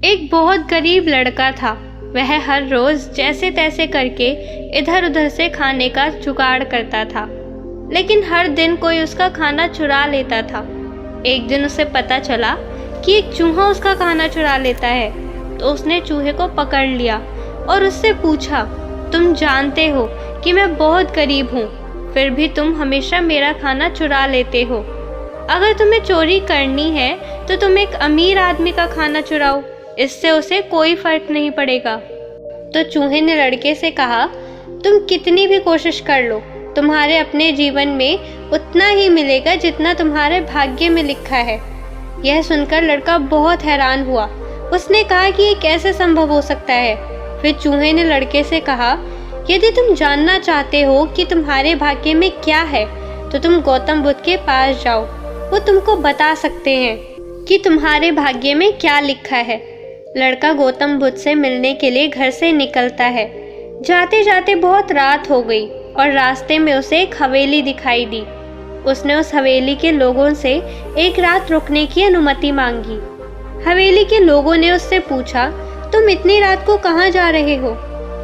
एक बहुत गरीब लड़का था। वह हर रोज जैसे तैसे करके इधर उधर से खाने का जुगाड़ करता था, लेकिन हर दिन कोई उसका खाना चुरा लेता था। एक दिन उसे पता चला कि एक चूहा उसका खाना चुरा लेता है, तो उसने चूहे को पकड़ लिया और उससे पूछा, तुम जानते हो कि मैं बहुत गरीब हूँ, फिर भी तुम हमेशा मेरा खाना चुरा लेते हो। अगर तुम्हें चोरी करनी है तो तुम एक अमीर आदमी का खाना चुराओ, इससे उसे कोई फर्क नहीं पड़ेगा। तो चूहे ने लड़के से कहा, तुम कितनी भी कोशिश कर लो, तुम्हारे अपने जीवन में उतना ही मिलेगा जितना तुम्हारे भाग्य में लिखा है। यह सुनकर लड़का बहुत हैरान हुआ। उसने कहा कि ये कैसे संभव हो सकता है। फिर चूहे ने लड़के से कहा, यदि तुम जानना चाहते हो कि तुम्हारे भाग्य में क्या है तो तुम गौतम बुद्ध के पास जाओ, वो तुमको बता सकते हैं कि तुम्हारे भाग्य में क्या लिखा है। लड़का गौतम बुद्ध से मिलने के लिए घर से निकलता है। जाते जाते बहुत रात हो गई और रास्ते में उसे एक हवेली दिखाई दी। उसने उस हवेली के लोगों से एक रात रुकने की अनुमति मांगी। हवेली के लोगों ने उससे पूछा, तुम इतनी रात को कहाँ जा रहे हो?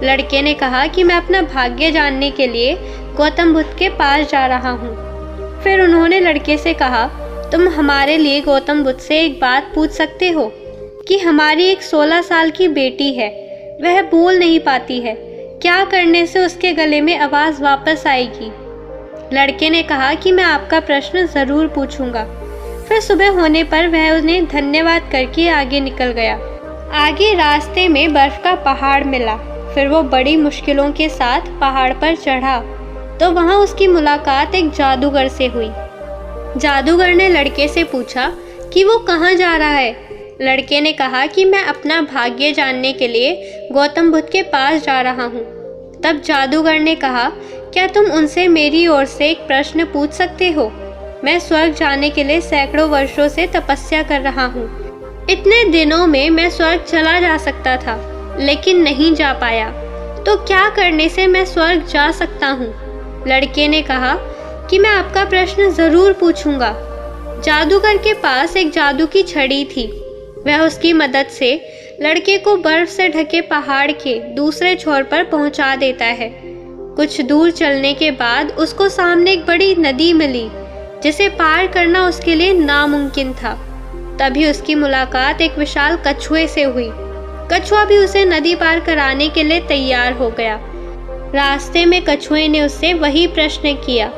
लड़के ने कहा कि मैं अपना भाग्य जानने के लिए गौतम बुद्ध के पास जा रहा हूँ। फिर उन्होंने लड़के से कहा, तुम हमारे लिए गौतम बुद्ध से एक बात पूछ सकते हो कि हमारी एक 16 साल की बेटी है, वह बोल नहीं पाती है, क्या करने से उसके गले में आवाज़ वापस आएगी? लड़के ने कहा कि मैं आपका प्रश्न ज़रूर पूछूंगा। फिर सुबह होने पर वह उन्हें धन्यवाद करके आगे निकल गया। आगे रास्ते में बर्फ़ का पहाड़ मिला। फिर वो बड़ी मुश्किलों के साथ पहाड़ पर चढ़ा तो वहाँ उसकी मुलाकात एक जादूगर से हुई। जादूगर ने लड़के से पूछा कि वो कहाँ जा रहा है। लड़के ने कहा कि मैं अपना भाग्य जानने के लिए गौतम बुद्ध के पास जा रहा हूँ। तब जादूगर ने कहा, क्या तुम उनसे मेरी ओर से एक प्रश्न पूछ सकते हो? मैं स्वर्ग जाने के लिए सैकड़ों वर्षों से तपस्या कर रहा हूँ। इतने दिनों में मैं स्वर्ग चला जा सकता था, लेकिन नहीं जा पाया, तो क्या करने से मैं स्वर्ग जा सकता हूँ? लड़के ने कहा कि मैं आपका प्रश्न ज़रूर पूछूंगा। जादूगर के पास एक जादू की छड़ी थी। वह उसकी मदद से लड़के को बर्फ से ढके पहाड़ के दूसरे छोर पर पहुंचा देता है। कुछ दूर चलने के बाद उसको सामने एक बड़ी नदी मिली, जिसे पार करना उसके लिए नामुमकिन था। तभी उसकी मुलाकात एक विशाल कछुए से हुई। कछुआ भी उसे नदी पार कराने के लिए तैयार हो गया। रास्ते में कछुए ने उससे वही प्रश्न किया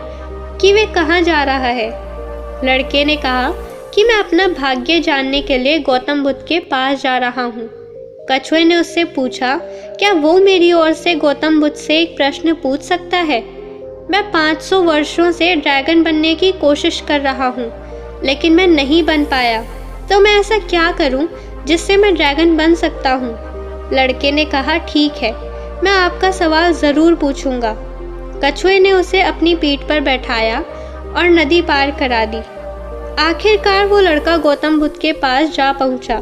कि वे कहाँ जा रहा है। लड़के ने कहा कि मैं अपना भाग्य जानने के लिए गौतम बुद्ध के पास जा रहा हूँ। कछुए ने उससे पूछा, क्या वो मेरी ओर से गौतम बुद्ध से एक प्रश्न पूछ सकता है? मैं 500 वर्षों से ड्रैगन बनने की कोशिश कर रहा हूँ, लेकिन मैं नहीं बन पाया, तो मैं ऐसा क्या करूँ जिससे मैं ड्रैगन बन सकता हूँ? लड़के ने कहा, ठीक है, मैं आपका सवाल ज़रूर पूछूंगा। कछुए ने उसे अपनी पीठ पर बैठाया और नदी पार करा दी। आखिरकार वो लड़का गौतम बुद्ध के पास जा पहुंचा।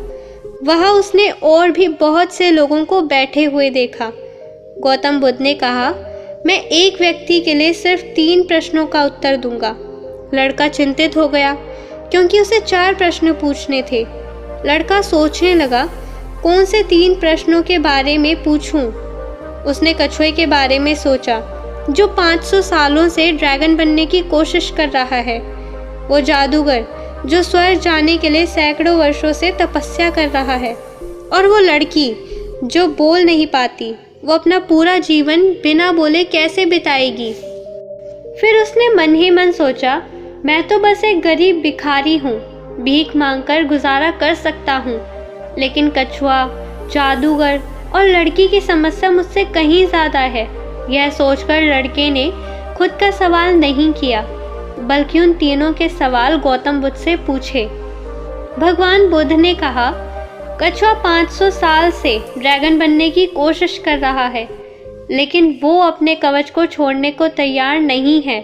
वहाँ उसने और भी बहुत से लोगों को बैठे हुए देखा। गौतम बुद्ध ने कहा, मैं एक व्यक्ति के लिए सिर्फ 3 प्रश्नों का उत्तर दूंगा। लड़का चिंतित हो गया क्योंकि उसे 4 प्रश्न पूछने थे। लड़का सोचने लगा, कौन से 3 प्रश्नों के बारे में पूछूं? उसने कछुए के बारे में सोचा, जो 500 सालों से ड्रैगन बनने की कोशिश कर रहा है। वो जादूगर जो स्वर्ग जाने के लिए सैकड़ों वर्षों से तपस्या कर रहा है। और वो लड़की जो बोल नहीं पाती, वो अपना पूरा जीवन बिना बोले कैसे बिताएगी? फिर उसने मन ही मन सोचा, मैं तो बस एक गरीब भिखारी हूँ, भीख मांगकर गुजारा कर सकता हूँ, लेकिन कछुआ, जादूगर और लड़की की समस्या मुझसे कहीं ज़्यादा है। यह सोचकर लड़के ने खुद का सवाल नहीं किया, बल्कि उन तीनों के सवाल गौतम बुद्ध से पूछे। भगवान बुद्ध ने कहा, कछुआ 500 साल से ड्रैगन बनने की कोशिश कर रहा है, लेकिन वो अपने कवच को छोड़ने को तैयार नहीं है।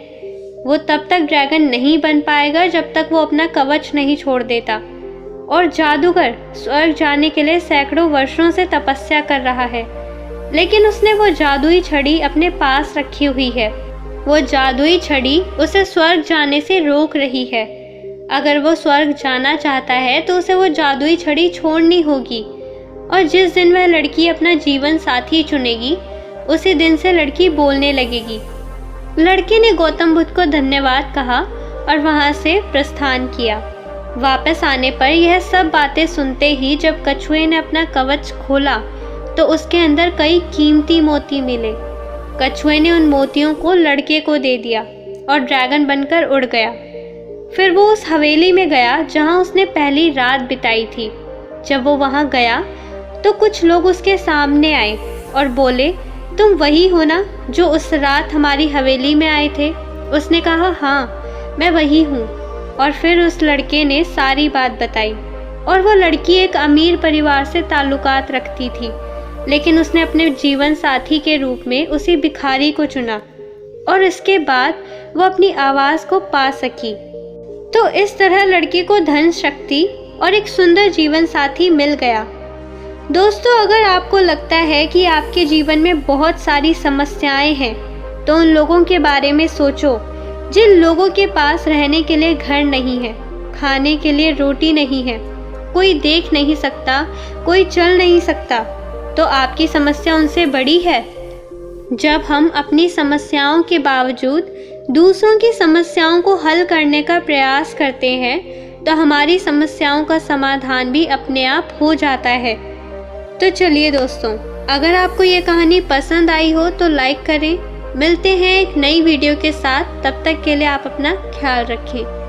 वो तब तक ड्रैगन नहीं बन पाएगा जब तक वो अपना कवच नहीं छोड़ देता। और जादूगर स्वर्ग जाने के लिए सैकड़ों वर्षों से तपस्या कर रहा है, लेकिन उसने वो जादुई छड़ी अपने पास रखी हुई है। वो जादुई छड़ी उसे स्वर्ग जाने से रोक रही है। अगर वो स्वर्ग जाना चाहता है तो उसे वो जादुई छड़ी छोड़नी होगी। और जिस दिन वह लड़की अपना जीवन साथी चुनेगी उसी दिन से लड़की बोलने लगेगी। लड़के ने गौतम बुद्ध को धन्यवाद कहा और वहां से प्रस्थान किया। वापस आने पर यह सब बातें सुनते ही जब कछुए ने अपना कवच खोला तो उसके अंदर कई कीमती मोती मिले। कछुए ने उन मोतियों को लड़के को दे दिया और ड्रैगन बनकर उड़ गया। फिर वो उस हवेली में गया जहां उसने पहली रात बिताई थी। जब वो वहां गया तो कुछ लोग उसके सामने आए और बोले, तुम वही हो ना जो उस रात हमारी हवेली में आए थे? उसने कहा, हाँ मैं वही हूँ। और फिर उस लड़के ने सारी बात बताई। और वो लड़की एक अमीर परिवार से ताल्लुकात रखती थी, लेकिन उसने अपने जीवन साथी के रूप में उसी भिखारी को चुना और इसके बाद वो अपनी आवाज़ को पा सकी। तो इस तरह लड़की को धन, शक्ति और एक सुंदर जीवन साथी मिल गया। दोस्तों, अगर आपको लगता है कि आपके जीवन में बहुत सारी समस्याएं हैं तो उन लोगों के बारे में सोचो जिन लोगों के पास रहने के लिए घर नहीं है, खाने के लिए रोटी नहीं है, कोई देख नहीं सकता, कोई चल नहीं सकता, तो आपकी समस्या उनसे बड़ी है। जब हम अपनी समस्याओं के बावजूद दूसरों की समस्याओं को हल करने का प्रयास करते हैं तो हमारी समस्याओं का समाधान भी अपने आप हो जाता है। तो चलिए दोस्तों, अगर आपको ये कहानी पसंद आई हो तो लाइक करें। मिलते हैं एक नई वीडियो के साथ, तब तक के लिए आप अपना ख्याल रखें।